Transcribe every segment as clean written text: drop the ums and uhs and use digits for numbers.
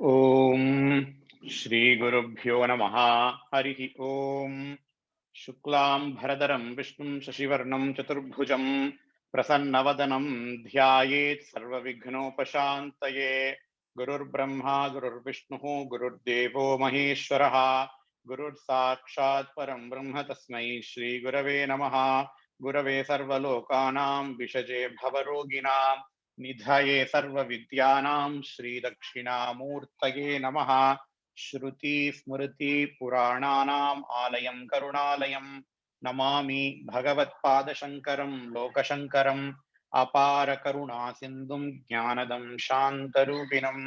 Om Shri Gurubhyo Namaha Harihi Om Shuklam Bharadaram Vishnum Shashivarnam Chaturbhujam Prasannavadanam Dhyayet Sarva Vighnopashantaye Gurur Brahma Gurur Vishnu Gurur Devo Maheshwaraha Gurur Sakshat Param Brahma Tasmai Shri Gurave Namaha Gurave Sarva Lokanam Vishaje Bhavaroginam निधये सर्वविद्यानां श्रीदक्षिणामूर्तये नमः। श्रुति स्मृति पुराणानाम् आलयं करुणालयं नमामि भगवत्पादशङ्करं लोकशङ्करम् अपार करुणासिन्धुं ज्ञानदं शान्तरूपिणं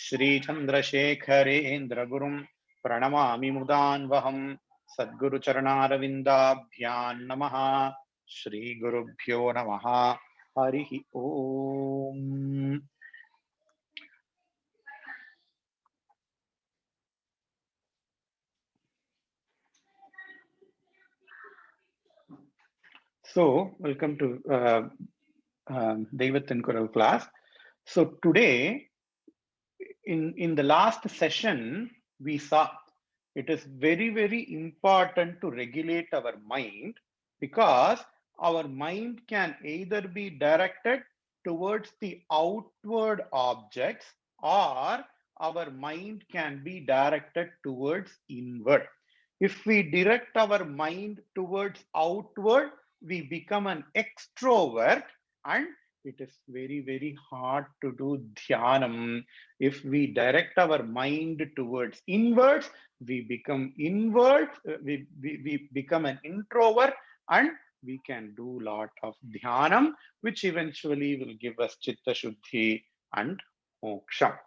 श्रीचन्द्रशेखरेन्द्रगुरुं प्रणमामि मुदान्वहं। सद्गुरुचरणारविन्दाभ्यां नमः। श्रीगुरुभ्यो नमः। Harihi Om. So, welcome to Dheivathin Kural class. So, today, in the last session, we saw it is very, very important to regulate our mind, because our mind can either be directed towards the outward objects, or our mind can be directed towards inward. If we direct our mind towards outward, we become an extrovert, and it is very, very hard to do dhyanam. If we direct our mind towards inwards, we become inward, we become an introvert, and we can do lot of dhyanam, which eventually will give us chitta shuddhi and moksha.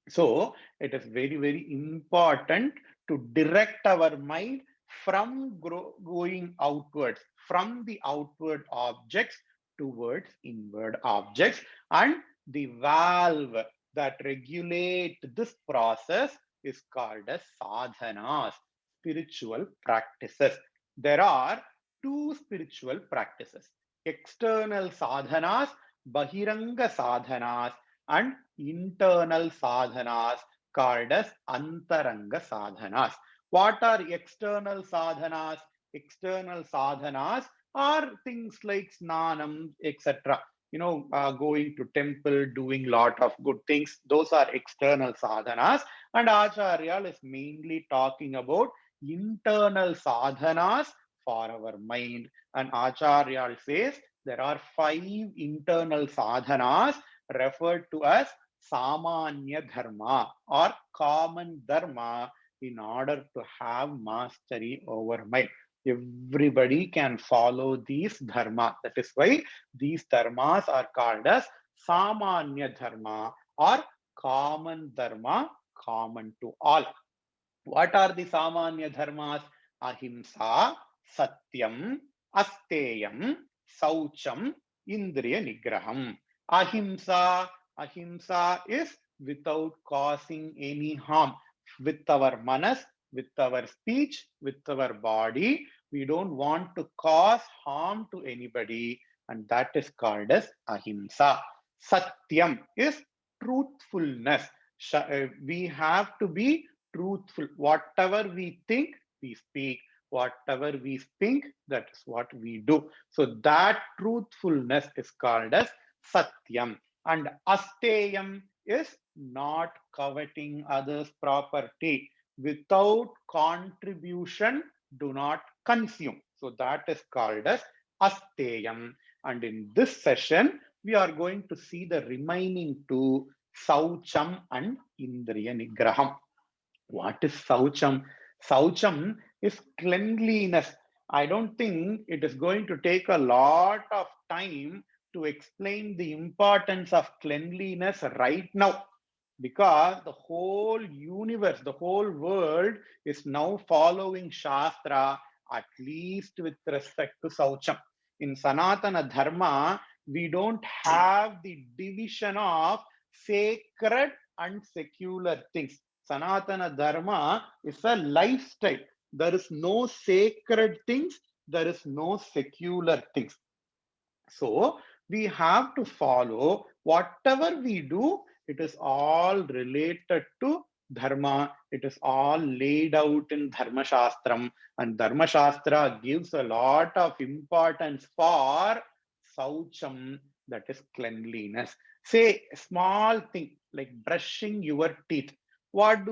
So it is very, very important to direct our mind from going outwards, from the outward objects towards inward objects. And the valve that regulate this process is called as sadhanas, spiritual practices. There are two spiritual practices: external sadhanas, bahiranga sadhanas, and internal sadhanas called as antaranga sadhanas. What are external sadhanas? External sadhanas are things like snanam, etc. Going to temple, doing lot of good things. Those are external sadhanas. And Acharya is mainly talking about internal sadhanas for our mind. And Acharya says there are 5 internal sadhanas referred to as Samanya Dharma or common Dharma in order to have mastery over mind. Everybody can follow these dharma. That is why these dharmas are called as Samanya Dharma or common Dharma, common to all. What are the Samanya Dharmas? Ahimsa, Satyam, Asteyam, Saucham, Indriya Nigraham. Ahimsa is without causing any harm. With our manas, with our speech, with our body, we don't want to cause harm to anybody, and that is called as ahimsa. Satyam is truthfulness. We have to be truthful. Whatever we think, we speak. Whatever we think, that is what we do. So that truthfulness is called as Satyam. And Asteyam is not coveting others' property. Without contribution, do not consume. So that is called as Asteyam. And in this session, we are going to see the remaining two, Saucham and Indriya Nigraham. What is Saucham? Saucham is cleanliness. I don't think it is going to take a lot of time to explain the importance of cleanliness right now, because the whole universe, the whole world is now following Shastra, at least with respect to Saucham. In Sanatana Dharma, we don't have the division of sacred and secular things. Sanatana Dharma is a lifestyle. There is no sacred things, there is no secular things. So we have to follow whatever we do, It is all related to dharma. It is all laid out in Dharma Shastram, and Dharma Shastra gives a lot of importance for saucham, that is cleanliness. Say a small thing like brushing your teeth. When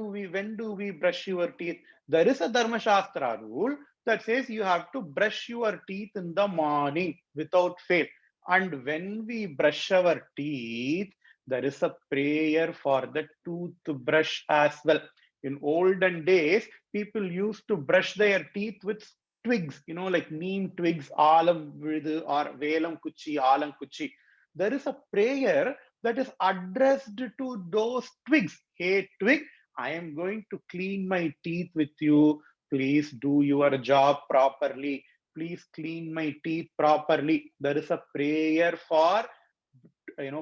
do we brush your teeth? There is a Dharma Shastra rule that says you have to brush your teeth in the morning without fail. And when we brush our teeth, there is a prayer for the toothbrush as well. In olden days, people used to brush their teeth with twigs, like neem twigs, alam vidu or velam kuchi, alam kuchi. There is a prayer that is addressed to those twigs. Hey, twig, I am going to clean my teeth with you. Please do your job properly. Please clean my teeth properly. There is a prayer for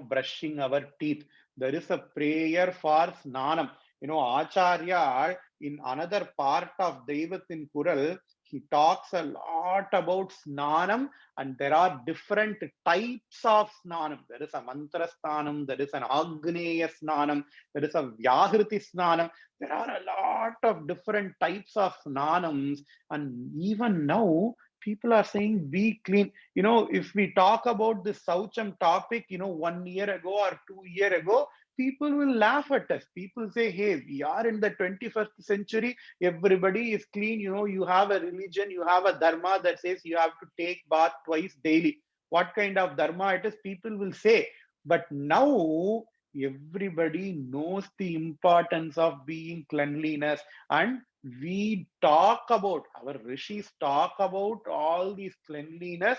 brushing our teeth. There is a prayer for snanam. Acharya, in another part of Dheivathin Kural, he talks a lot about snanam, and there are different types of snanam. There is a mantra snanam, there is an agneya snanam, there is a vyahriti snanam. There are a lot of different types of snanams, and even now people are saying be clean. If we talk about this Saucham topic, 1 year ago or 2 year ago, people will laugh at us. People say, hey, we are in the 21st century. Everybody is clean. You have a religion, you have a dharma that says you have to take bath twice daily. What kind of dharma it is, people will say. But now everybody knows the importance of being cleanliness, and we talk about, our rishis talk about all these cleanliness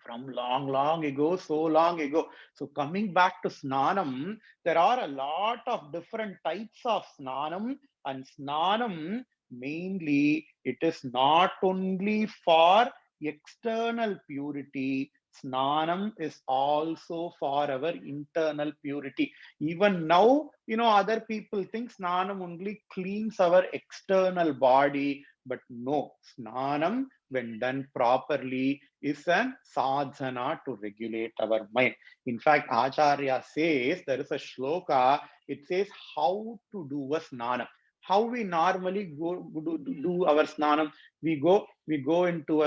from long, long ago, so long ago. So coming back to snanam, there are a lot of different types of snanam, and snanam mainly it is not only for external purity. Snanam is also for our internal purity. Even now, other people think snanam only cleans our external body, but no, snanam, when done properly, is an sadhana to regulate our mind. In fact, Acharya says, there is a shloka, it says how to do a snanam. How we normally do our snanam. We go into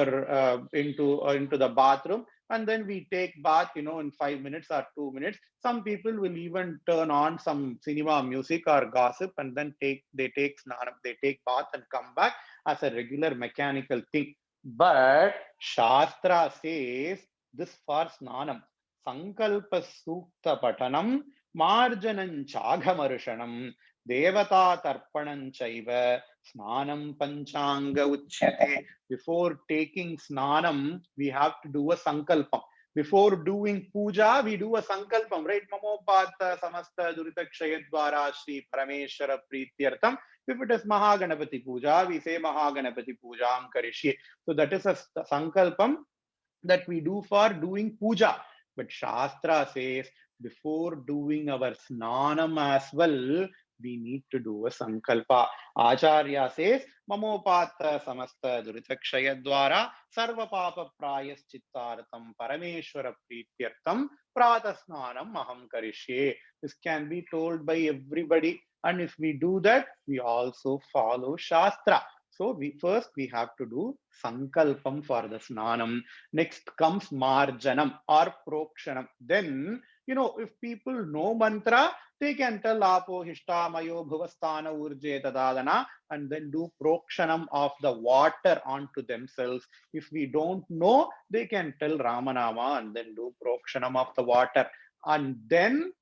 the bathroom, and then we take bath, in 5 minutes or 2 minutes. Some people will even turn on some cinema music or gossip, and then they take snanam, they take bath and come back as a regular mechanical thing. But Shastra says this for snanam. Sankalpa sukta patanam marjanam chagamarshanam devata tarpanam chaiva snanam panchanga uchyate. Before taking snanam, we have to do a sankalpam. Before doing puja, we do a sankalpam, right? Mamopata samasta durita kshayadvara Shri Parameshwara Prityartham. If it is Mahaganapati Puja, we say Mahaganapati Pujam Karishye. So that is a sankalpam that we do for doing puja. But Shastra says before doing our snanam as well, we need to do a sankalpa. Acharya says, Mamopata samasta duritakshaya dwara sarva papa prayas chittartham parameshwara prityartham pratasnanam maham karishye. This can be told by everybody. And if we do that, we also follow Shastra. So we have to do sankalpam for the snanam. Next comes marjanam or prokshanam. Then, if people know mantra, they can tell apo hishtamayo bhuvastana urje tadadana, and then do prokshanam of the water onto themselves. If we don't know, they can tell Ramanama and then do prokshanam of the water. And then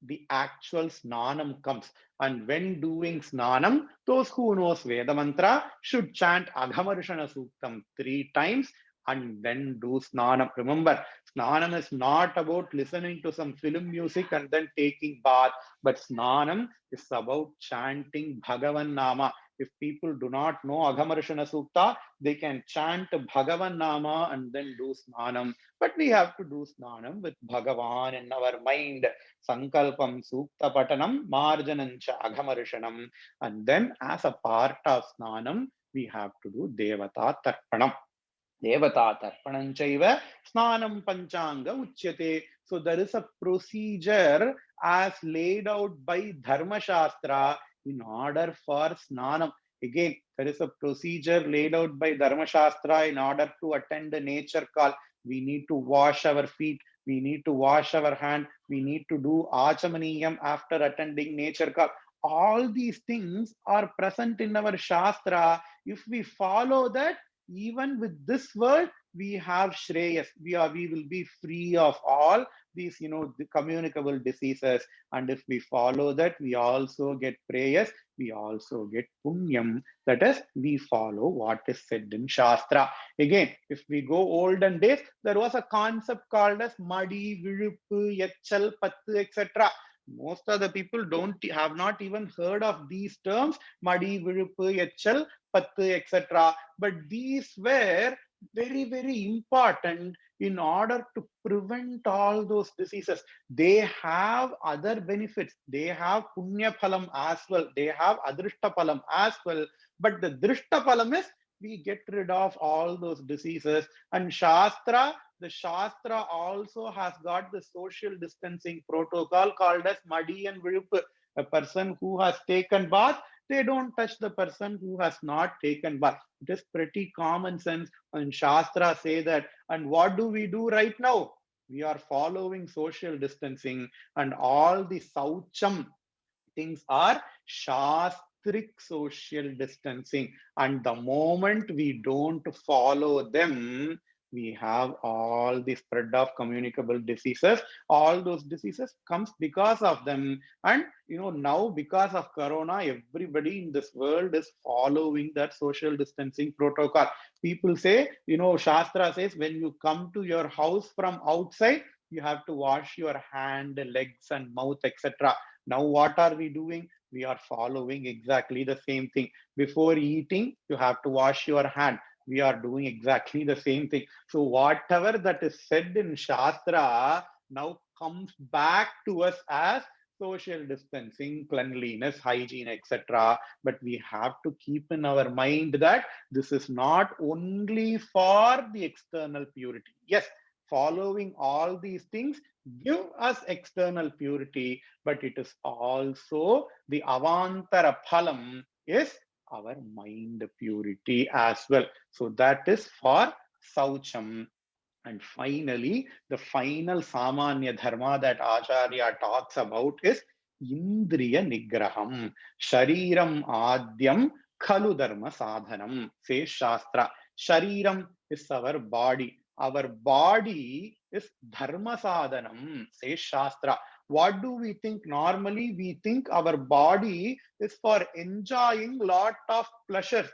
the actual snanam comes. And when doing snanam, those who knows Veda mantra should chant Aghamarshana Suktam 3 times and then do snanam. Remember, snanam is not about listening to some film music and then taking bath, but snanam is about chanting Bhagavan Nama. If people do not know Aghamarshana Sukta, they can chant Bhagavan Nama and then do snanam. But we have to do snanam with Bhagavan in our mind. Sankalpam Sukta Patanam Marjanancha Aghamarushanam. And then as a part of Snanam, we have to do Devata Tarpanam. Devata Tarpananchaiva Snanam Panchanga Uchyate. So there is a procedure as laid out by Dharma Shastra in order for Snanam. Again, there is a procedure laid out by Dharma Shastra in order to attend the nature call. We need to wash our feet, we need to wash our hand, we need to do Achamaniyam after attending nature call. All these things are present in our Shastra. If we follow that, even with this world we have shreyas, we will be free of all these the communicable diseases. And if we follow that, we also get prayers, we also get punyam. That is, we follow what is said in Shastra. Again, if we go olden days, there was a concept called as madi, vilupu, echal, pattu, etc. Most of the people don't have not even heard of these terms, madi, vilupu, echal, pattu, etc. But these were very, very important in order to prevent all those diseases. They have other benefits. They have punya phalam as well. They have adrishta phalam as well. But the drishta phalam is we get rid of all those diseases. And the Shastra also has got the social distancing protocol called as Madi and Vilupu. A person who has taken bath, they don't touch the person who has not taken bath. It is pretty common sense. And Shastra say that. And what do we do right now? We are following social distancing, and all the Saucham things are Shastric social distancing. And the moment we don't follow them, we have all the spread of communicable diseases. All those diseases comes because of them. And now because of corona, everybody in this world is following that social distancing protocol. People say, Shastra says, when you come to your house from outside, you have to wash your hand, legs, and mouth, etc. Now, what are we doing? We are following exactly the same thing. Before eating, you have to wash your hand. We are doing exactly the same thing. So, whatever that is said in Shastra now comes back to us as social distancing, cleanliness, hygiene, etc. But we have to keep in our mind that this is not only for the external purity. Yes, following all these things give us external purity, but it is also the avantara phalam is our mind purity as well. So that is for Saucham. And finally, the final Samanya Dharma that Acharya talks about is Indriya Nigraham. Shariram Adyam Khalu Dharma Sadhanam, says Shastra. Shariram is our body. Our body is Dharma Sadhanam, says Shastra. What do we think? Normally, we think our body is for enjoying lot of pleasure.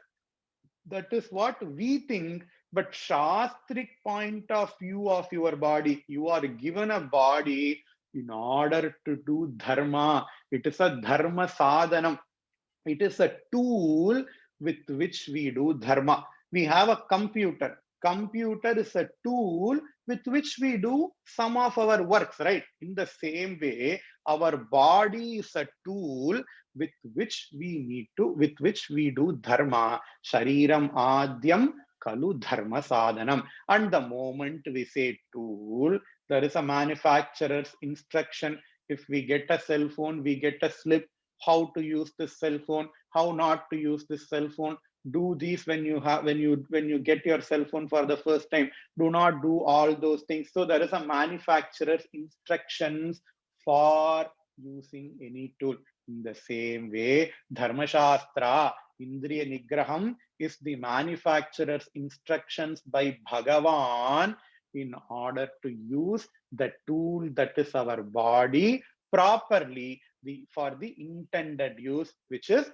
That is what we think. But Shastric point of view of your body, you are given a body in order to do dharma. It is a dharma sadhanam. It is a tool with which we do dharma. We have a computer. Computer is a tool with which we do some of our works, right? In the same way, our body is a tool with which we do dharma. Shariram adyam kalu dharma sadhanam. And the moment we say tool, there is a manufacturer's instruction. If we get a cell phone, we get a slip how to use this cell phone, how not to use this cell phone. Do these when you get your cell phone for the first time. Do not do all those things. So there is a manufacturer's instructions for using any tool. In the same way, Dharma Shastra, Indriya Nigraham is the manufacturer's instructions by Bhagavan in order to use the tool that is our body properly for the intended use, which is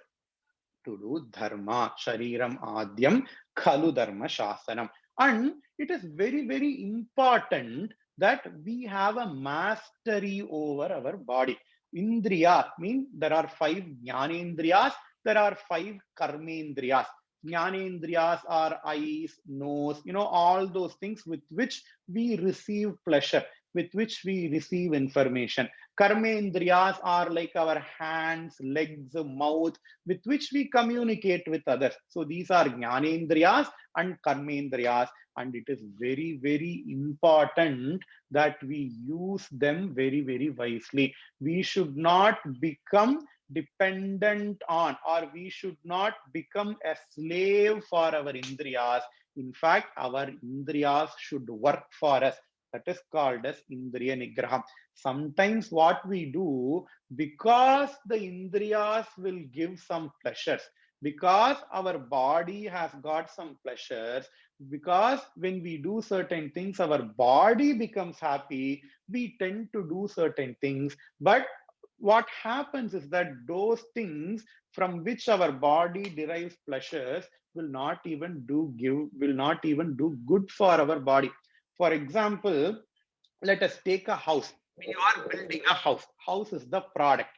to do dharma. Shariram adyam khalu dharma shasanam. And it is very, very important that we have a mastery over our body. Indriya mean there are five jnanendriyas, there are five karmendriyas. Jnanendriyas are eyes, nose, all those things with which we receive pleasure. with which we receive information. Karmendriyas are like our hands, legs, mouth, with which we communicate with others. So these are Jnanendriyas and Karmendriyas, and it is very, very important that we use them very, very wisely. We should not become dependent on, or we should not become a slave for our indriyas. In fact, our indriyas should work for us. That is called as indriya nigraham. Sometimes what we do, because the indriyas will give some pleasures, because our body has got some pleasures, because when we do certain things, our body becomes happy, we tend to do certain things. But what happens is that those things from which our body derives pleasures will not even do good for our body. For example, let us take a house. We are building a house. House is the product.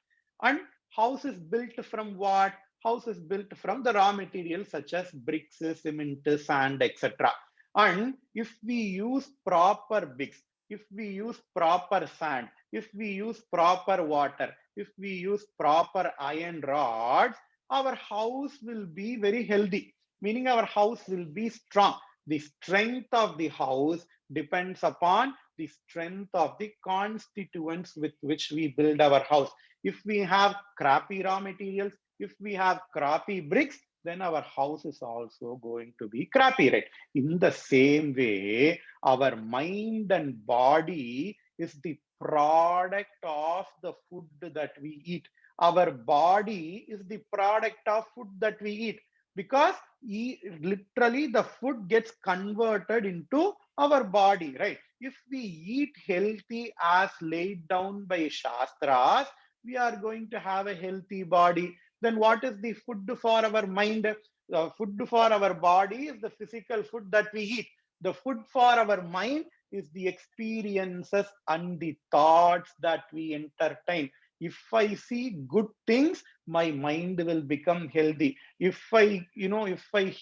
And house is built from what? House is built from the raw materials such as bricks, cement, sand, etc. And if we use proper bricks, if we use proper sand, if we use proper water, if we use proper iron rods, our house will be very healthy, meaning our house will be strong. The strength of the house depends upon the strength of the constituents with which we build our house. If we have crappy raw materials, if we have crappy bricks, then our house is also going to be crappy, right? In the same way, our mind and body is the product of the food that we eat. Our body is the product of food that we eat, because literally the food gets converted into our body, right? If we eat healthy as laid down by Shastras, we are going to have a healthy body. Then what is the food for our mind? The food for our body is the physical food that we eat. The food for our mind is the experiences and the thoughts that we entertain. If I see good things, my mind will become healthy. If I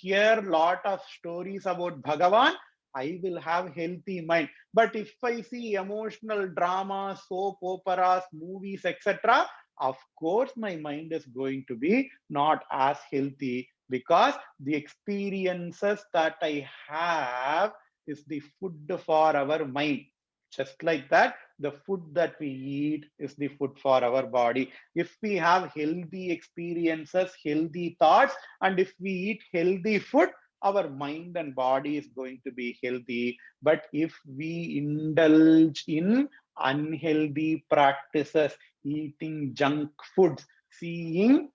hear lot of stories about Bhagavan, I will have healthy mind. But if I see emotional dramas, soap operas, movies, etc., of course my mind is going to be not as healthy, because the experiences that I have is the food for our mind. Just like that, the food that we eat is the food for our body. If we have healthy experiences, healthy thoughts, and if we eat healthy food, our mind and body is going to be healthy. But if we indulge in unhealthy practices, eating junk foods, seeing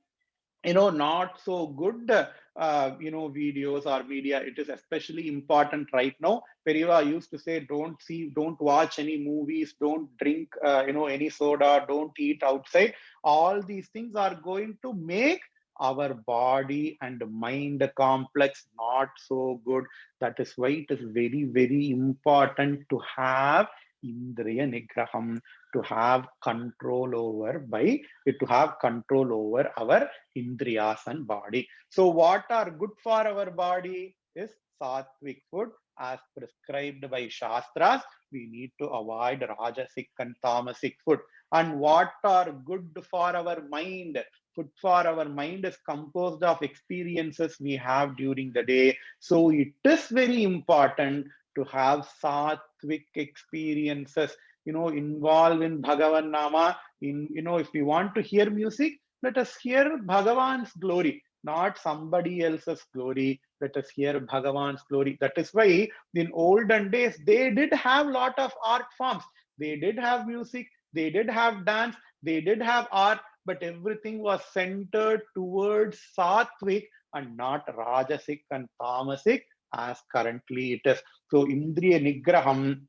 not so good videos or media, it is especially important right now. Periva used to say, don't watch any movies, don't drink any soda, don't eat outside. All these things are going to make our body and mind complex not so good. That is why it is very, very important to have indriya nigraham, to have control over to have control over our indriyas and body. So what are good for our body is sattvic food as prescribed by Shastras. We need to avoid rajasic and tamasic food. And what are good for our mind? Food for our mind is composed of experiences we have during the day. So it is very important to have sattvic experiences, involved in Bhagavan Nama. If we want to hear music, let us hear Bhagavan's glory, not somebody else's glory. Let us hear Bhagavan's glory. That is why in olden days, they did have lot of art forms. They did have music, they did have dance, they did have art, but everything was centered towards sattvic and not rajasic and tamasic as currently it is. So Indriya Nigraham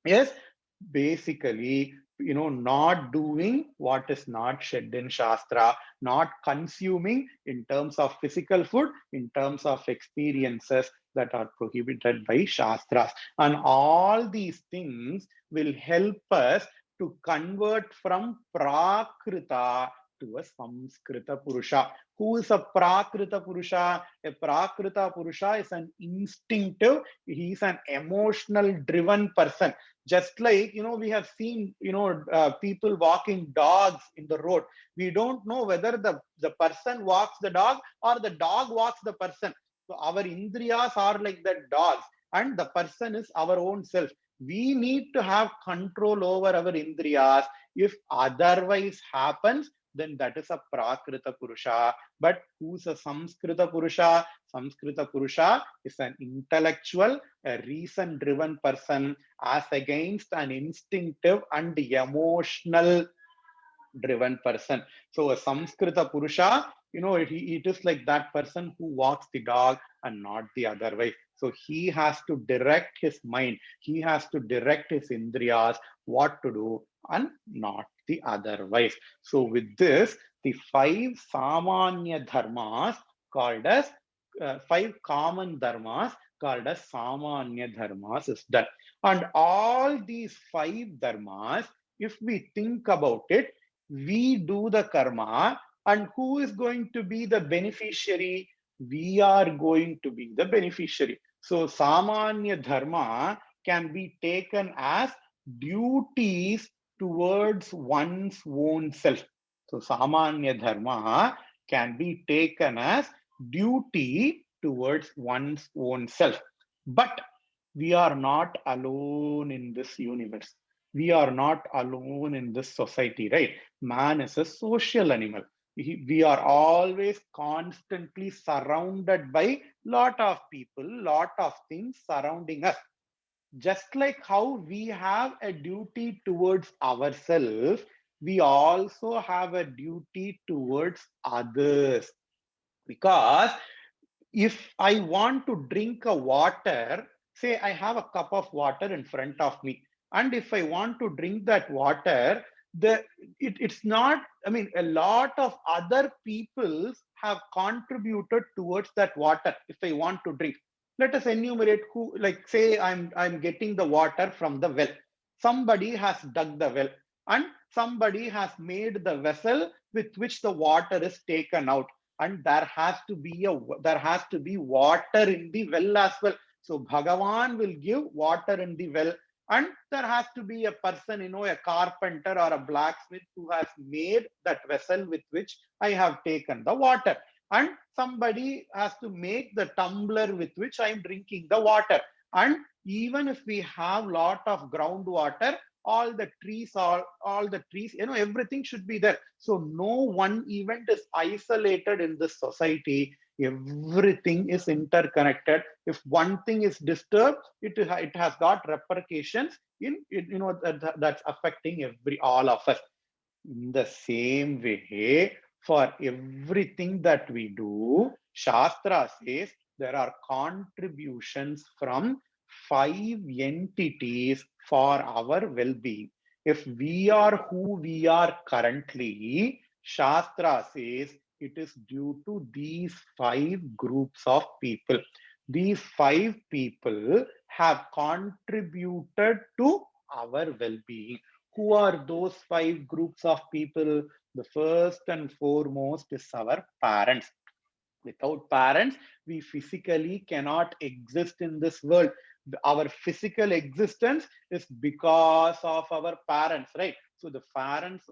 is basically not doing what is not shed in Shastra, not consuming in terms of physical food, in terms of experiences that are prohibited by Shastras. And all these things will help us to convert from Prakrita to a Samskrita Purusha. Who is a Prakrita Purusha? A Prakrita Purusha is an instinctive, he is an emotional driven person. Just like, we have seen, people walking dogs in the road. We don't know whether the person walks the dog or the dog walks the person. So our indriyas are like the dogs and the person is our own self. We need to have control over our indriyas. If otherwise happens, then that is a Prakrita Purusha. But who's a Samskrita Purusha? Samskrita Purusha is an intellectual, a reason driven person as against an instinctive and emotional driven person. So a Samskrita Purusha, it is like that person who walks the dog and not the other way. So he has to direct his mind, he has to direct his indriyas, what to do and not the otherwise. So with this, the five Samanya Dharmas called as five common dharmas called as Samanya Dharmas is done. And all these five dharmas, if we think about it, we do the karma, and who is going to be the beneficiary? We are going to be the beneficiary. So Samanya Dharma can be taken as duties towards one's own self. So Samanya Dharma can be taken as duty towards one's own self. But we are not alone in this universe. We are not alone in this society, right? Man is a social animal. We are always constantly surrounded by lot of people, lot of things surrounding us. Just like how we have a duty towards ourselves, we also have a duty towards others. Because if I want to drink a water, say I have a cup of water in front of me, and if I want to drink that water, it's not, I mean, a lot of other people have contributed towards that water. If I want to drink, let us enumerate who, like say I'm getting the water from the well. Somebody has dug the well, and somebody has made the vessel with which the water is taken out, and there has to be water in the well as well. So Bhagavan will give water in the well, and there has to be a person, a carpenter or a blacksmith who has made that vessel with which I have taken the water, and somebody has to make the tumbler with which I am drinking the water. And even if we have lot of groundwater, all the trees, everything should be there. So no one event is isolated in this society. Everything is interconnected. If one thing is disturbed, it has got repercussions that's affecting all of us. In the same way, for everything that we do, Shastra says there are contributions from five entities for our well-being. If we are who we are currently, Shastra says it is due to these five groups of people. These five people have contributed to our well-being. Who are those five groups of people? The first and foremost is our parents. Without parents, we physically cannot exist in this world. Our physical existence is because of our parents, right? So the parents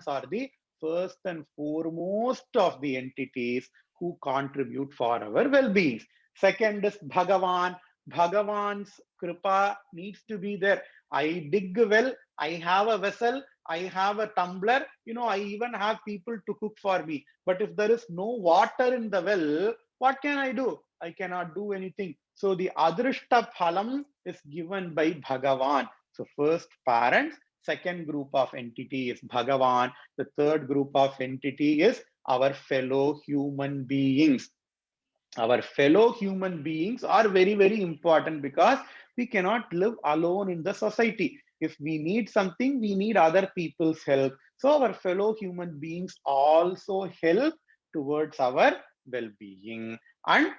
are the first and foremost of the entities who contribute for our well-being. Second is Bhagavan. Bhagavan's kripa needs to be there. I dig well, I have a vessel, I have a tumbler, I even have people to cook for me. But if there is no water in the well, what can I do? I cannot do anything. So the Adrishta Phalam is given by Bhagavan. So first parents, second group of entity is Bhagavan. The third group of entity is our fellow human beings. Our fellow human beings are very, very important because we cannot live alone in the society. If we need something, we need other people's help. So our fellow human beings also help towards our well-being. And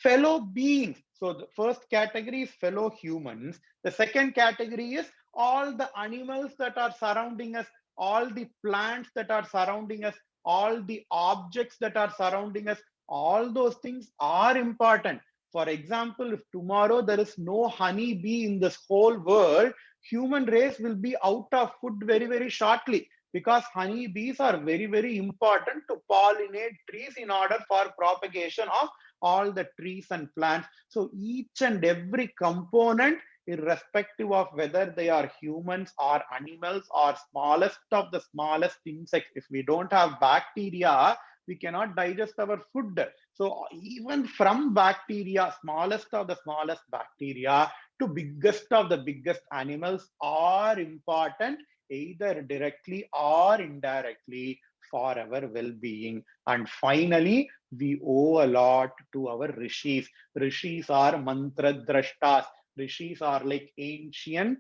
fellow beings, so the first category is fellow humans. The second category is all the animals that are surrounding us, all the plants that are surrounding us, all the objects that are surrounding us, all those things are important. For example, if tomorrow there is no honey bee in this whole world, human race will be out of food very, very shortly, because honey bees are very, very important to pollinate trees in order for propagation of all the trees and plants. So each and every component, irrespective of whether they are humans or animals or smallest of the smallest insects, if we don't have bacteria, we cannot digest our food. So even from bacteria, smallest of the smallest bacteria to biggest of the biggest animals are important, either directly or indirectly, for our well-being. And finally, we owe a lot to our rishis. Rishis are mantra drashtas. Rishis are like ancient,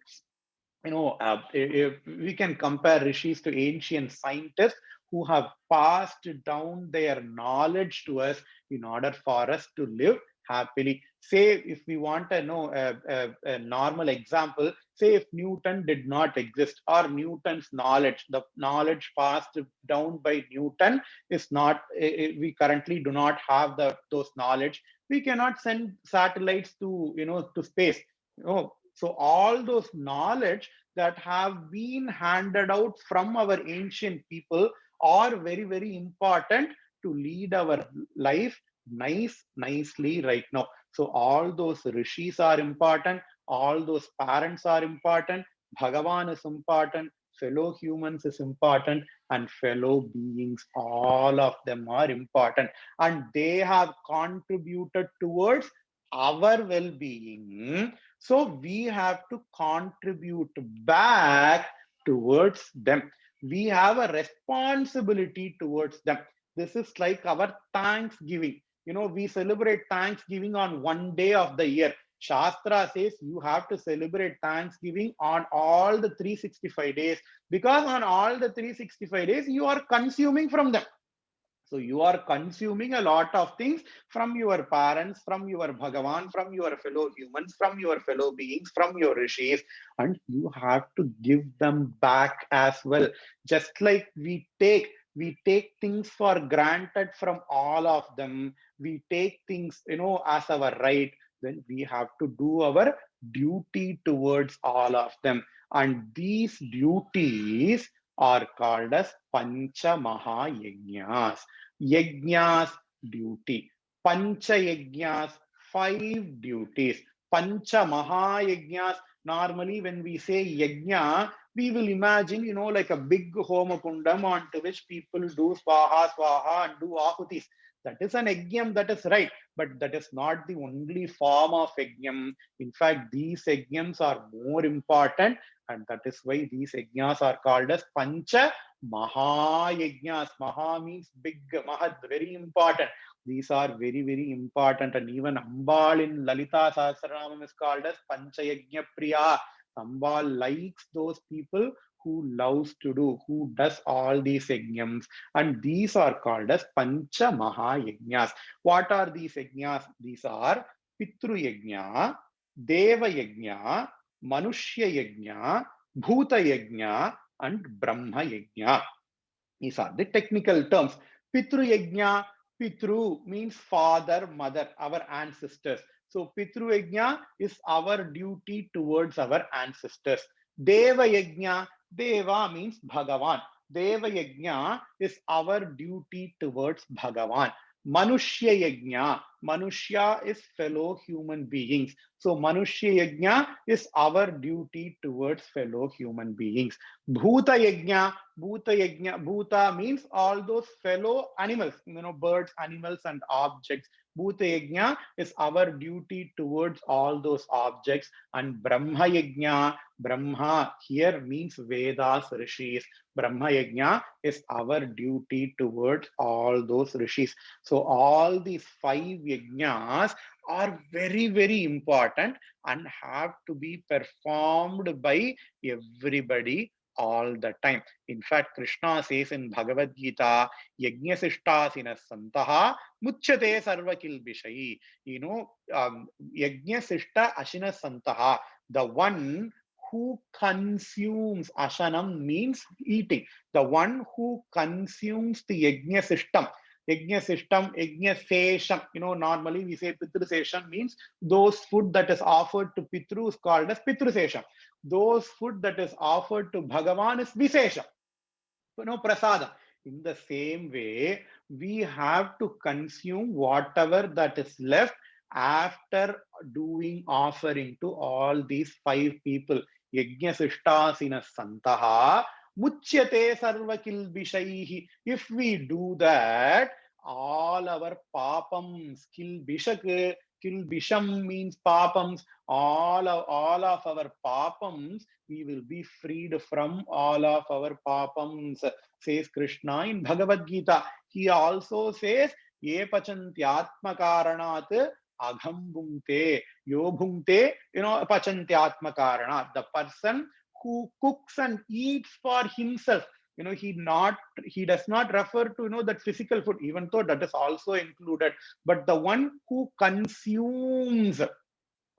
if we can compare rishis to ancient scientists who have passed down their knowledge to us in order for us to live happily. Say, if we want to know a normal example, say if Newton did not exist, or Newton's knowledge, the knowledge passed down by Newton is not, we currently do not have those knowledge. We cannot send satellites to, to space. So all those knowledge that have been handed out from our ancient people are very, very important to lead our life nicely right now. So all those rishis are important, all those parents are important, Bhagavan is important, fellow humans is important, and fellow beings, all of them are important, and they have contributed towards our well-being. So we have to contribute back towards them. We have a responsibility towards them. This is like our Thanksgiving. We celebrate Thanksgiving on one day of the year. Shastra says you have to celebrate Thanksgiving on all the 365 days, because on all the 365 days you are consuming from them. So you are consuming a lot of things from your parents, from your Bhagavan, from your fellow humans, from your fellow beings, from your rishis, and you have to give them back as well. Just like we take things for granted from all of them. We take things, as our right. Then we have to do our duty towards all of them. And these duties are called as Pancha Mahayajnas. Yajnas, duty. Pancha Yajnas, 5 duties. Pancha Mahayajnas, normally when we say yajna, we will imagine, like a big homa kundam onto which people do swaha, swaha and do ahutis. That is an yajnam, that is right. But that is not the only form of yajnam. In fact, these yajnams are more important, and that is why these yajnas are called as Pancha Mahayajnas. Maha means big, Mahad, very important. These are very, very important. And even Ambal in Lalita Sahasranamam is called as Panchayajna Priya. Ambal likes those people who loves to do, who does all these yajnams. And these are called as Pancha Mahayajnas. What are these yajnas? These are Pitru Yajna, Deva Yajna, Manushya Yajna, Bhuta Yajna, and Brahma Yajna. These are the technical terms. Pitru Yajna, Pitru means father, mother, our ancestors. So Pitru Yajna is our duty towards our ancestors. Deva Yajna, Deva means Bhagavan. Deva Yajna is our duty towards Bhagavan. Manushya Yajna, Manushya is fellow human beings. So Manushya Yajna is our duty towards fellow human beings. Bhuta Yajna, Bhuta Yajna, Bhuta means all those fellow animals, birds, animals, and objects. Bhuta Yajna is our duty towards all those objects. And Brahma Yajna, Brahma here means Vedas, Rishis. Brahma Yajna is our duty towards all those Rishis. So all these 5 yajnas are very, very important and have to be performed by everybody all the time. In fact, Krishna says in Bhagavad Gita, Yajnasishtasina santaha muchyate sarvakilbishai. Yajnasishta ashina santaha, the one who consumes, ashanam means eating, the one who consumes the yajna system. Yajna system, yajna sesham, normally we say pitru sesham means those food that is offered to Pitru is called as Pitru Sesham. Those food that is offered to Bhagavan is Visesham, prasada. In the same way, we have to consume whatever that is left after doing offering to all these five people. Yajna Sishtasina Santaha Muchyate Sarva Kilbishaihi. If we do that, all our papams, kilbisham means papams, all of our papams, we will be freed from all of our papams, says Krishna in Bhagavad Gita. He also says, Ye pachantyatma karanat agham bhungte, yo bhungte, pachantyatma karanat. The person who cooks and eats for himself, he does not refer to that physical food, even though that is also included, but the one who consumes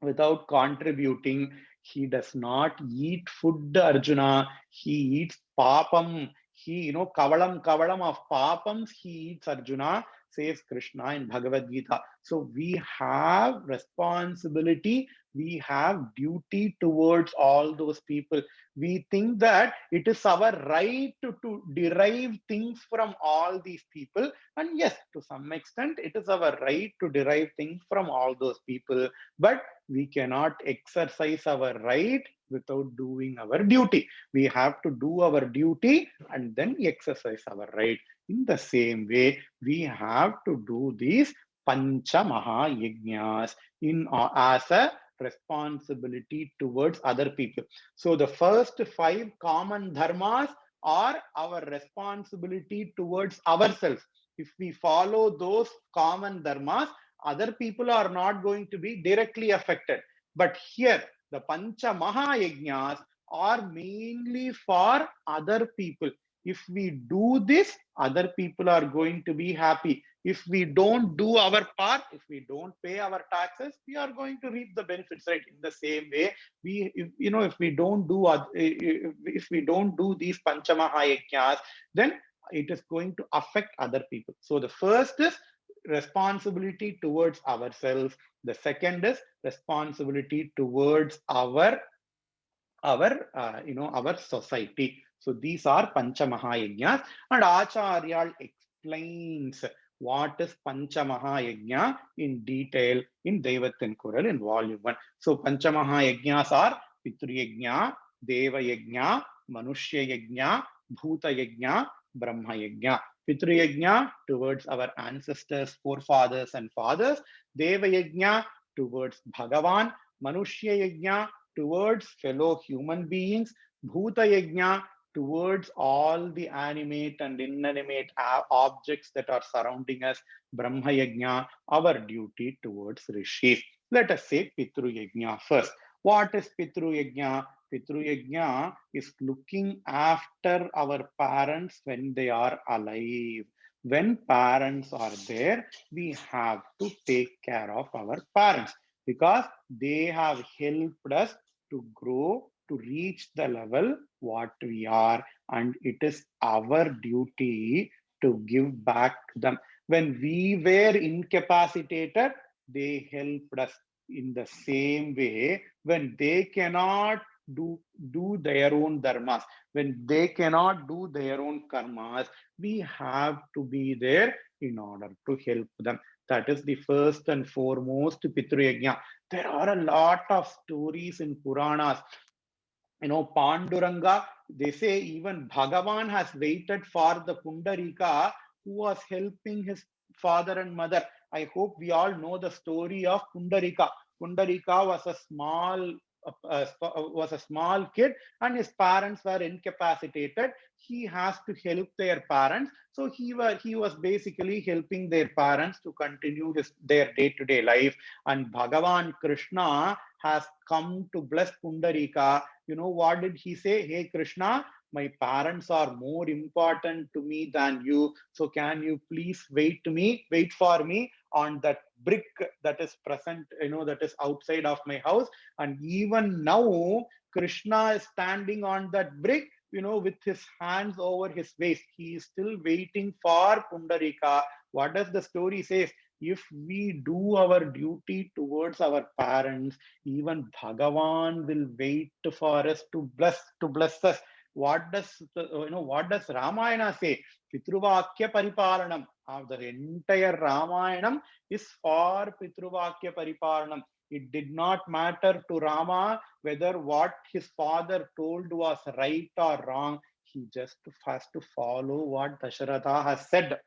without contributing, he does not eat food, Arjuna. He eats papam. He, kavalam of papams, he eats, Arjuna, says Krishna in Bhagavad Gita. So we have responsibility, we have duty towards all those people. We think that it is our right to derive things from all these people. And yes, to some extent, it is our right to derive things from all those people. But we cannot exercise our right without doing our duty. We have to do our duty and then exercise our right. In the same way, we have to do these Pancha Maha Yajnas as a responsibility towards other people. So the first five common dharmas are our responsibility towards ourselves. If we follow those common dharmas, other people are not going to be directly affected. But here, the Pancha Mahayajnas are mainly for other people. If we do this, other people are going to be happy. If we don't do our part, if we don't pay our taxes, we are going to reap the benefits, right? In the same way, if we don't do these Pancha Mahayajnas, then it is going to affect other people. So the first is responsibility towards ourselves. The second is responsibility towards our society. So these are Pancha Mahayajnas, and Acharya explains what is Pancha Mahayajna in detail in Dheivathin Kural in volume 1. So Pancha Mahayajnas are Pitru Yajna, Deva Yajna, Manushya Yajna, Bhuta Yajna, Brahma Yajna. Pitru Yajna towards our ancestors, forefathers and fathers. Deva Yajna towards Bhagavan. Manushya Yajna towards fellow human beings. Bhuta Yajna towards all the animate and inanimate objects that are surrounding us. Brahma Yajna, our duty towards rishis. Let us say Pitru Yajna first. What is Pitru Yajna? Pitru Yajna is looking after our parents when they are alive. When parents are there, we have to take care of our parents because they have helped us to grow, to reach the level what we are, and it is our duty to give back to them. When we were incapacitated, they helped us. In the same way, when they cannot do their own dharmas, when they cannot do their own karmas, we have to be there in order to help them. That is the first and foremost Pitru Yajna. There are a lot of stories in Puranas. Panduranga, they say even Bhagavan has waited for the Kundarika who was helping his father and mother. I hope we all know the story of Kundarika. Kundarika was a small kid and his parents were incapacitated. He has to help their parents. So he was basically helping their parents to continue their day-to-day life. And Bhagavan Krishna has come to bless Kundarika. What did he say? Hey Krishna, my parents are more important to me than you. So can you please wait for me on that brick that is present, that is outside of my house. And even now, Krishna is standing on that brick, with his hands over his waist. He is still waiting for Kundarika. What does the story say? If we do our duty towards our parents, even Bhagavan will wait for us to bless us. What does Ramayana say? Pitruvakya Paripalanam. The entire Ramayana is for Pitruvakya Paripalanam. It did not matter to Rama whether what his father told was right or wrong. He just has to follow what Dasharatha has said.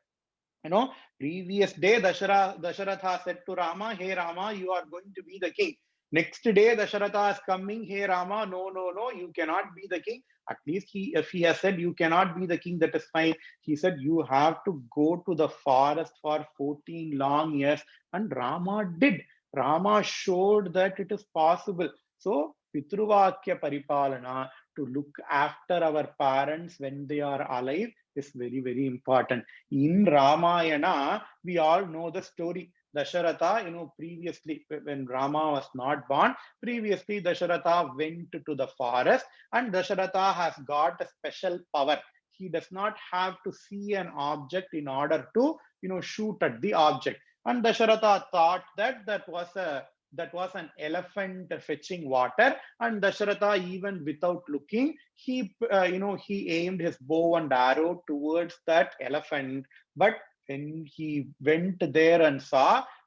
Previous day Dasharatha said to Rama, hey Rama, you are going to be the king. Next day Dasharatha is coming, hey Rama, no, no, no, you cannot be the king. At least if he has said you cannot be the king, that is fine. He said you have to go to the forest for 14 long years, and Rama did. Rama showed that it is possible. So Pitruvakya Paripalana, to look after our parents when they are alive, is very, very important. In Ramayana, we all know the story. Dasharatha, previously when Rama was not born, previously Dasharatha went to the forest, and Dasharatha has got a special power. He does not have to see an object in order to, shoot at the object. And Dasharatha thought that was an elephant fetching water, and Dasharatha, even without looking, he aimed his bow and arrow towards that elephant. But when he went there and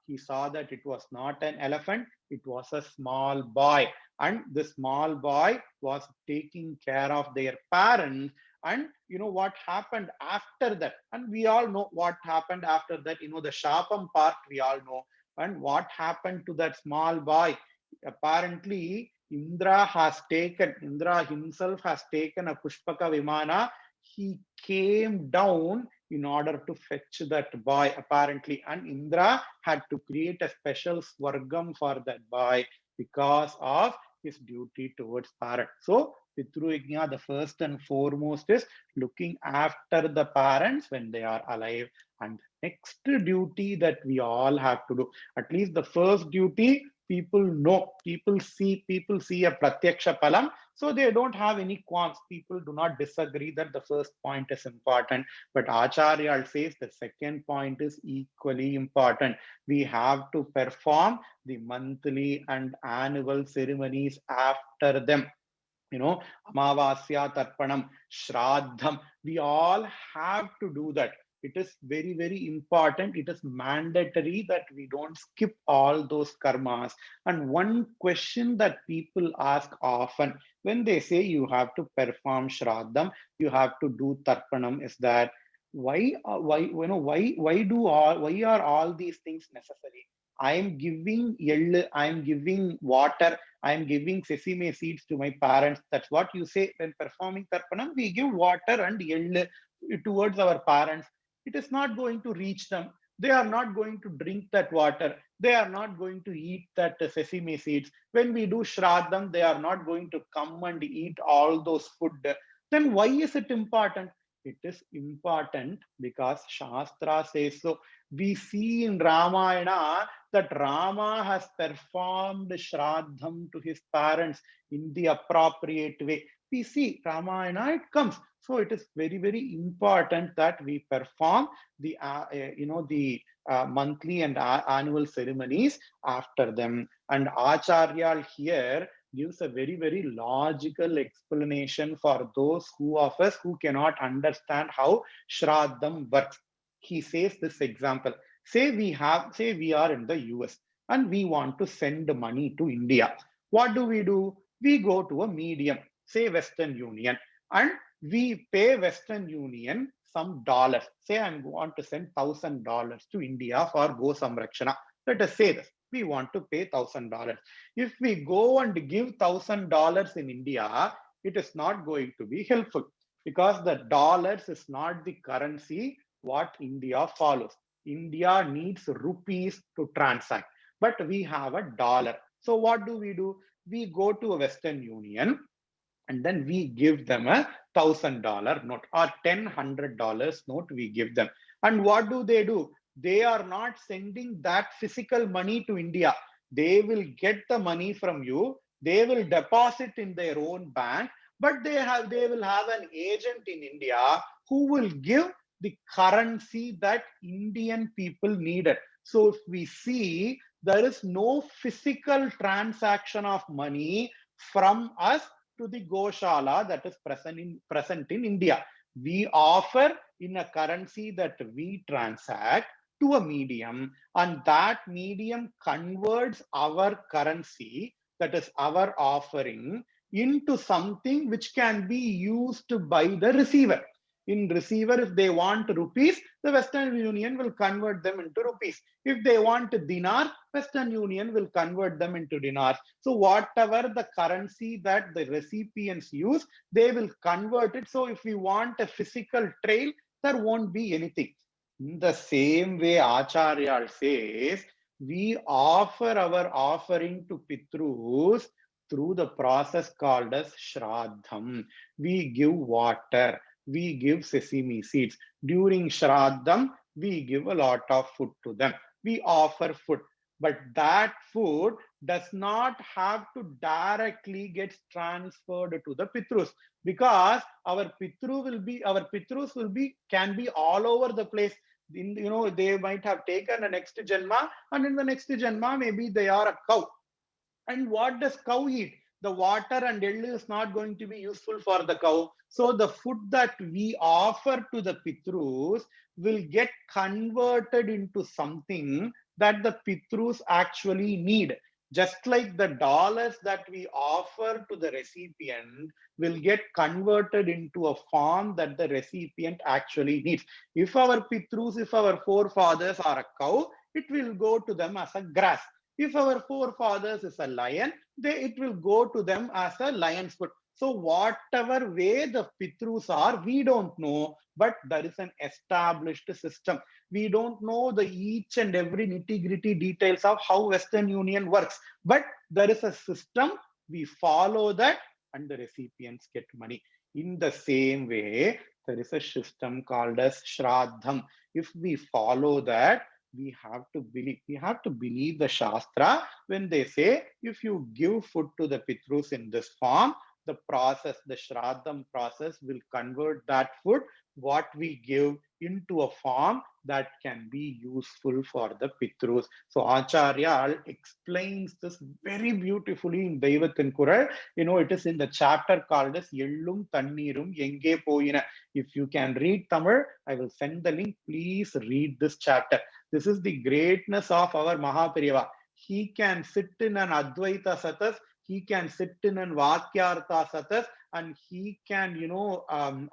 he saw that it was not an elephant, it was a small boy. And the small boy was taking care of their parents. And what happened after that? And we all know what happened after that. The Shapam part we all know. And what happened to that small boy? Apparently, Indra himself has taken a Pushpaka Vimana. He came down in order to fetch that boy, apparently. And Indra had to create a special Swargam for that boy because of his duty towards parents. So, Pitru Yajna, the first and foremost, is looking after the parents when they are alive. And next duty that we all have to do, at least the first duty, people know, people see a pratyaksha palam, so they don't have any qualms. People do not disagree that the first point is important, but Acharya says the second point is equally important. We have to perform the monthly and annual ceremonies after them. Amavasya, Tarpanam, Shraddham, we all have to do that. It is very, very important. It is mandatory that we don't skip all those karmas. And one question that people ask often when they say you have to perform Shraddham, you have to do Tarpanam, is that why are all these things necessary? I am giving yell, I am giving water, I am giving sesame seeds to my parents. That's what you say when performing Tarpanam. We give water and yell towards our parents. It is not going to reach them. They are not going to drink that water. They are not going to eat that sesame seeds. When we do Shraddham, they are not going to come and eat all those food. Then why is it important? It is important because Shastra says so. We see in Ramayana that Rama has performed Shraddham to his parents in the appropriate way. We see Ramayana, it comes. So it is very, very important that we perform the monthly and annual ceremonies after them. And Acharya here gives a very, very logical explanation for those of us who cannot understand how Shraddham works. He says this example. Say we are in the US and we want to send money to India. What do? We go to a medium, say Western Union, and we pay Western Union some dollars. Say I want to send $1,000 to India for Go Samrakshana. Let us say this. We want to pay $1,000. If we go and give $1,000 in India, it is not going to be helpful because the dollars is not the currency what India follows. India needs rupees to transact, but we have a dollar. So what do? We go to a Western Union and then we give them a $1,000 note or $100 note we give them. And what do? They are not sending that physical money to India. They will get the money from you. They will deposit in their own bank, but they will have an agent in India who will give the currency that Indian people needed. So if we see, there is no physical transaction of money from us to the Goshala that is present in India. We offer in a currency that we transact to a medium, and that medium converts our currency, that is our offering, into something which can be used by the receiver. In receiver, if they want rupees, the Western Union will convert them into rupees. If they want dinar, Western Union will convert them into dinars. So whatever the currency that the recipients use, they will convert it. So if we want a physical trail, there won't be anything. In the same way, Acharya says, we offer our offering to Pitrus through the process called as Shraddham. We give water, we give sesame seeds. During Shraddham, we give a lot of food to them. We offer food. But that food does not have to directly get transferred to the Pitrus, because our Pitrus will be, can be all over the place. They might have taken a next Janma, and in the next Janma, maybe they are a cow. And what does cow eat? The water and earth is not going to be useful for the cow. So the food that we offer to the Pitrus will get converted into something that the Pitrus actually need. Just like the dollars that we offer to the recipient will get converted into a form that the recipient actually needs. If our Pitrus, if our forefathers are a cow, it will go to them as a grass. If our forefathers is a lion, it will go to them as a lion's foot. So whatever way the Pitrus are, we don't know, but there is an established system. We don't know the each and every nitty-gritty details of how Western Union works, but there is a system. We follow that, and the recipients get money. In the same way, there is a system called as Shraddham. If we follow that, we have to believe the Shastra when they say, if you give food to the Pitrus in this form, the Shraddham process will convert that food, what we give, into a form that can be useful for the Pitrus. So Acharya explains this very beautifully in Dheivathin Kural. It is in the chapter called as Yellum Tannirum Enge Poyina. If you can read Tamil, I will send the link. Please read this chapter. This is the greatness of our Mahaperiyava. He can sit in an Advaita Satas, he can sit in an Vakyartha Satas, and he can,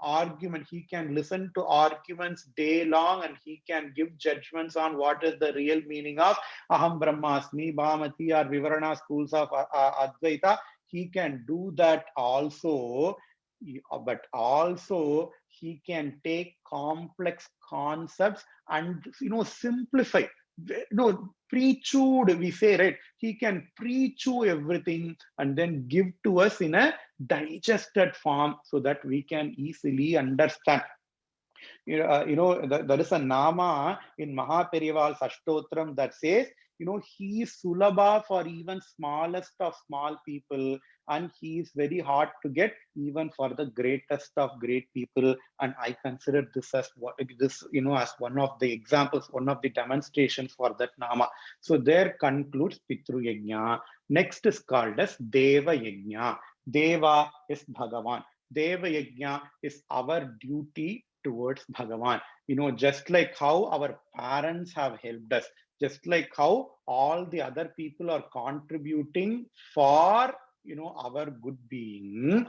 argument. He can listen to arguments day long, and he can give judgments on what is the real meaning of Aham Brahmasmi, Bhamati, or Vivarana schools of Advaita. He can do that also, but also he can take complex concepts and simplify. Pre-chewed, we say, right? He can pre-chew everything and then give to us in a digested form so that we can easily understand. There is a nama in Mahaperiyava's Ashtotram that says, he is Sulabha for even smallest of small people, and he is very hard to get even for the greatest of great people. And I consider this as as one of the examples, one of the demonstrations for that nama. So there concludes Pitru Yajna. Next is called as Deva Yajna. Deva is Bhagavan. Deva Yajna is our duty towards Bhagavan. Just like how our parents have helped us, just like how all the other people are contributing for, our good being,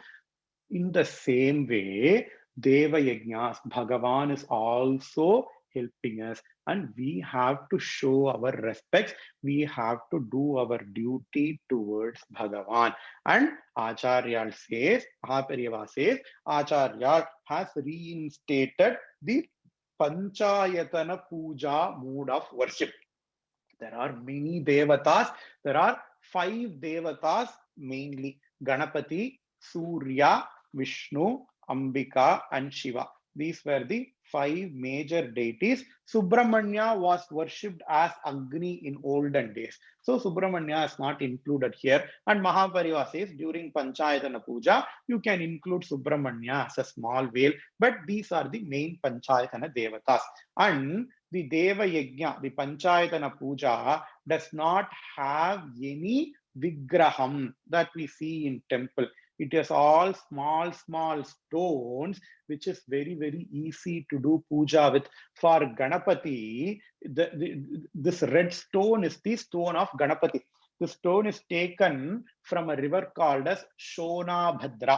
in the same way, Deva Yajnas, Bhagavan is also helping us, and we have to show our respects. We have to do our duty towards Bhagavan. And Acharya says, Mahaperiyava says, Acharya has reinstated the Panchayatana Puja mood of worship. There are many devatas. There are 5 devatas mainly: Ganapati, Surya, Vishnu, Ambika, and Shiva. These were the 5 major deities. Subramanya was worshipped as Agni in olden days. So Subramanya is not included here. And Mahaparivas says during Panchayatana Puja, you can include Subramanya as a small whale, but these are the main Panchayatana Devatas. And the Deva Yajna, the Panchayatana Puja, does not have any Vigraham that we see in temple. It is all small, small stones, which is very, very easy to do puja with. For Ganapati, this red stone is the stone of Ganapati. The stone is taken from a river called as Shonabhadra,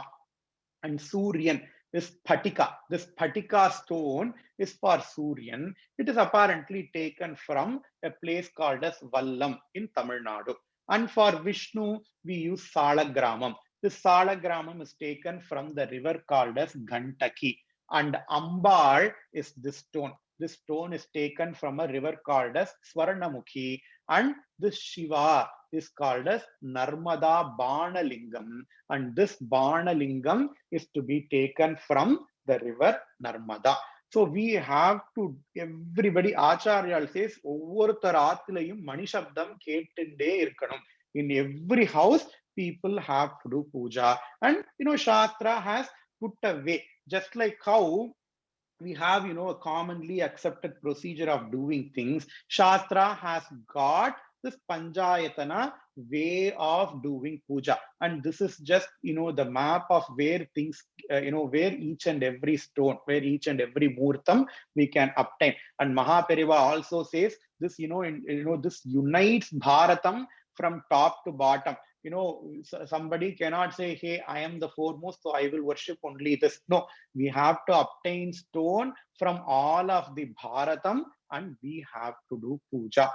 and Suryan is Phatika. This Phatika stone is for Suryan. It is apparently taken from a place called as Vallam in Tamil Nadu. And for Vishnu, we use Salagramam. This Salagramam is taken from the river called as Gantaki. And Ambal is this stone. This stone is taken from a river called as Swarnamukhi. And this Shiva is called as Narmada Banalingam. And this Banalingam is to be taken from the river Narmada. So we have to, everybody, Acharya says, ஒவ்வொருத்தர் ஆத்திலையும் மணி சப்தம் கேட்டுண்டே இருக்கணும். In every house, people have to do puja. And, Shastra has put a way, just like how we have, a commonly accepted procedure of doing things. Shastra has got this Panchayatana way of doing puja. And this is just, the map of where things, where each and every stone, where each and every murtam we can obtain. And Mahaperiva also says this, this unites Bharatam from top to bottom. Somebody cannot say, hey, I am the foremost, so I will worship only this. No, we have to obtain stone from all of the Bharatam and we have to do puja.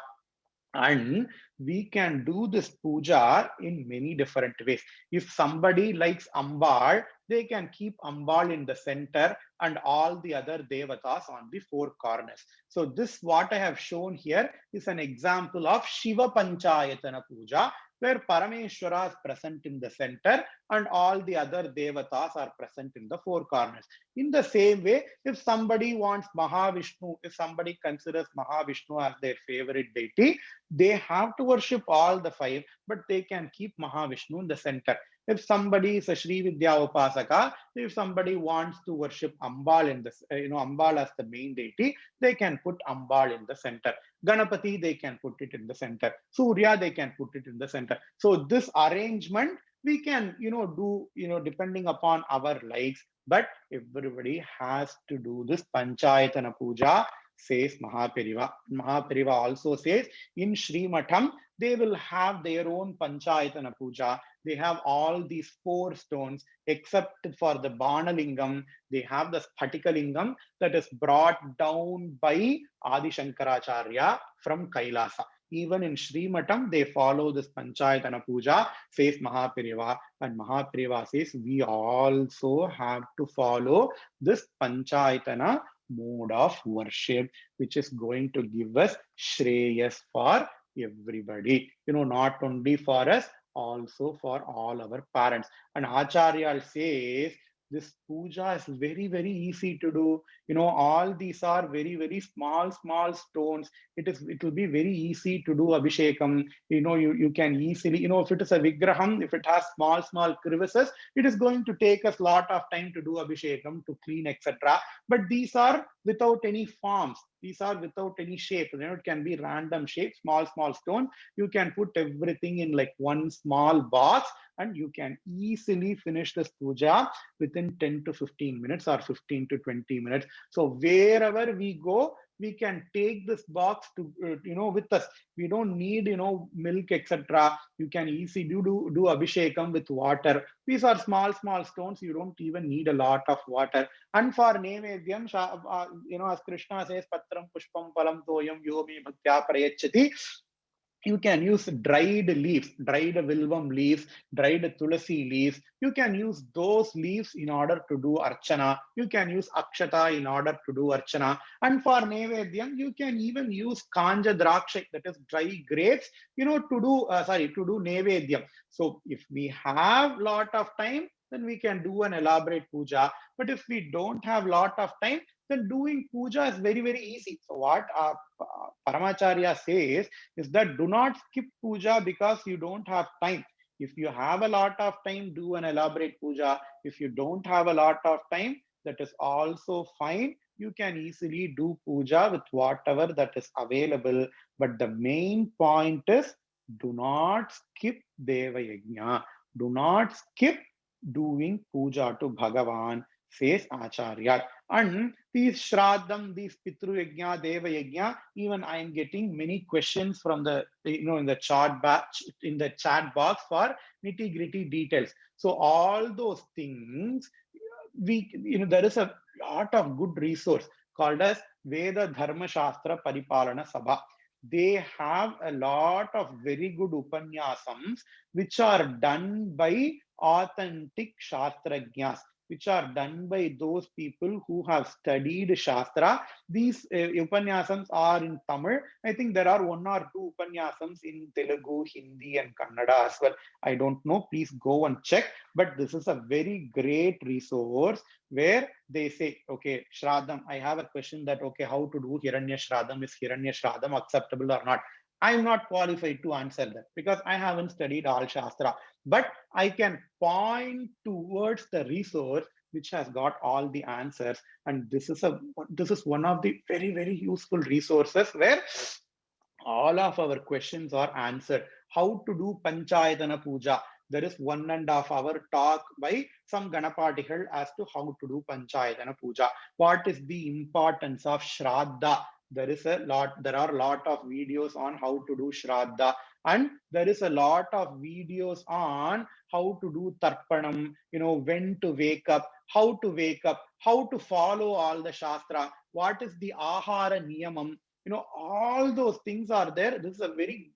And we can do this puja in many different ways. If somebody likes Ambal, they can keep Ambal in the center and all the other devatas on the 4 corners. So this, what I have shown here, is an example of Shiva Panchayatana Puja, where Parameshwara is present in the center and all the other devatas are present in the 4 corners. In the same way, if somebody wants Mahavishnu, if somebody considers Mahavishnu as their favorite deity, they have to worship all the 5, but they can keep Mahavishnu in the center. If somebody is a Sri Vidya Upasaka, if somebody wants to worship Ambal in this, Ambal as the main deity, they can put Ambal in the center. Ganapati, they can put it in the center. Surya, they can put it in the center. So this arrangement we can, do, depending upon our likes, but everybody has to do this Panchayatana Puja, says Mahaperiva. Mahaperiva also says in Sri Matham, they will have their own Panchayatana Puja. They have all these 4 stones, except for the Banalingam. They have the Sphatika that is brought down by Adi Shankaracharya from Kailasa. Even in Sri Matham, they follow this Panchayatana Puja, says Mahaperiva. And Mahaperiva says we also have to follow this Panchayatana mode of worship, which is going to give us Shreyas for everybody. Not only for us, also for all our parents. And Acharya says this puja is very, very easy to do. All these are very, very small, small stones. It will be very easy to do Abhishekam. You can easily, if it is a Vigraham, if it has small, small crevices, it is going to take us a lot of time to do Abhishekam, to clean, etc. But these are without any forms. These are without any shape. It can be random shape, small, small stone. You can put everything in like one small box and you can easily finish this puja within 10 to 15 minutes or 15 to 20 minutes. So wherever we go, we can take this box to, with us. We don't need, milk, etc. You can easily do Abhishekam with water. These are small, small stones. You don't even need a lot of water. And for Nevedyam, as Krishna says, Patram Pushpam Palam Toyam Yomi Bhaktya Prayachati. You can use dried leaves, dried vilvam leaves, dried tulasi leaves. You can use those leaves in order to do archana. You can use akshata in order to do archana. And for nevedyam, you can even use kanja draksha, that is dry grapes, to do nevedyam. So if we have lot of time, then we can do an elaborate puja. But if we don't have lot of time, then doing puja is very, very easy. So what Paramacharya says is that do not skip puja because you don't have time. If you have a lot of time, do an elaborate puja. If you don't have a lot of time, that is also fine. You can easily do puja with whatever that is available. But the main point is do not skip Deva Yajna. Do not skip doing puja to Bhagavan, says Acharya. And these Shraddham, these Pitru Yajna, Deva Yajna, even I am getting many questions from the, in the chat box for nitty-gritty details. So all those things, there is a lot of good resource called as Veda Dharma Shastra Paripalana Sabha. They have a lot of very good upanyasams which are done by authentic Shastrajñas, which are done by those people who have studied Shastra. These upanyasams are in Tamil. I think there are one or two upanyasams in Telugu, Hindi, and Kannada as well. I don't know. Please go and check. But this is a very great resource where they say, okay, Shraddham, I have a question that, okay, how to do Hiranya Shraddham? Is Hiranya Shraddham acceptable or not? I'm not qualified to answer that because I haven't studied all Shastra. But I can point towards the resource which has got all the answers. And this is one of the very, very useful resources where all of our questions are answered. How to do Panchayatana Puja? There is 1.5 hour talk by some Ganapatigal as to how to do Panchayatana Puja. What is the importance of Shraddha? There are a lot of videos on how to do Shraddha, and there is a lot of videos on how to do Tarpanam, when to wake up, how to follow all the Shastra, what is the Ahara Niyamam, all those things are there. This is a very,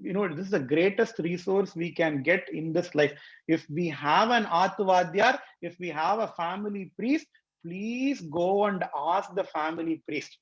this is the greatest resource we can get in this life. If we have an Atvadyar, if we have a family priest, please go and ask the family priest.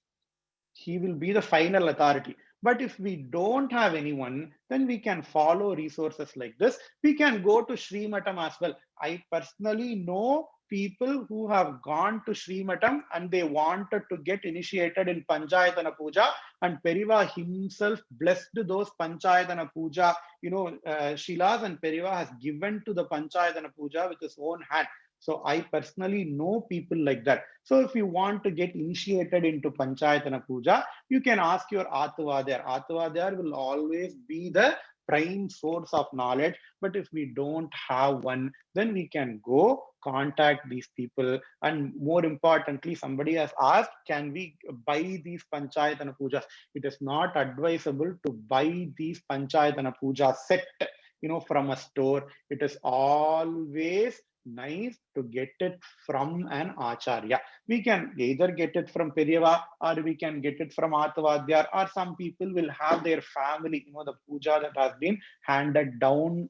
He will be the final authority. But if we don't have anyone, then we can follow resources like this. We can go to Srimatam as well. I personally know people who have gone to Srimatam and they wanted to get initiated in Panchayatana Puja, and Periva himself blessed those Panchayatana Puja, Shilas, and Periva has given to the Panchayatana Puja with his own hand. So I personally know people like that. So if you want to get initiated into Panchayatana Puja, you can ask your Atvadyar. Atvadyar will always be the prime source of knowledge. But if we don't have one, then we can go contact these people. And more importantly, somebody has asked, can we buy these Panchayatana Pujas? It is not advisable to buy these Panchayatana Puja set, from a store. It is always nice to get it from an Acharya. We can either get it from Periyava or we can get it from Atvadyar, or some people will have their family, the puja that has been handed down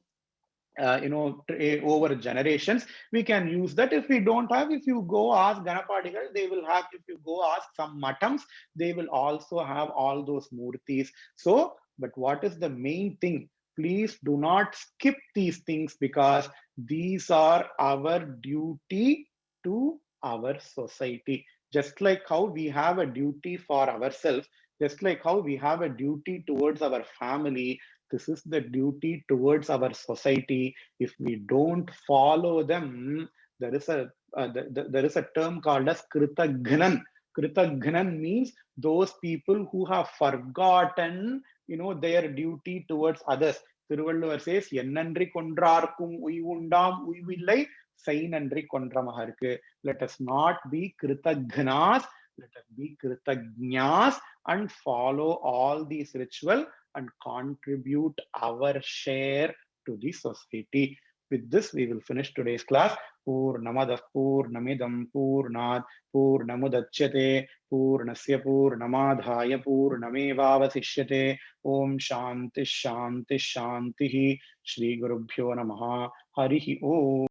over generations. We can use that. If we don't have, if you go ask Ganapadigal, they will have. If you go ask some matams, they will also have all those murtis. So, but what is the main thing? Please do not skip these things because these are our duty to our society. Just like how we have a duty for ourselves, just like how we have a duty towards our family, this is the duty towards our society. If we don't follow them, there is a term called as Kritagnan. Kritagnan means those people who have forgotten, their duty towards others. Thiruvalluvar says, "Ennandri kondrarkum uivundam uivillai, sai nandri kondramaharku." Let us not be Kritagnas. Let us be Kritagnyas and follow all these ritual and contribute our share to the society. With this, we will finish today's class. Purnamadah Purnamidam Purnat Purnamudachyate Purnasya Purnamadhaya Purnamevavasishyate. Om Shanti Shanti Shanti. Shri Gurubhyo Namaha. Harihi Om.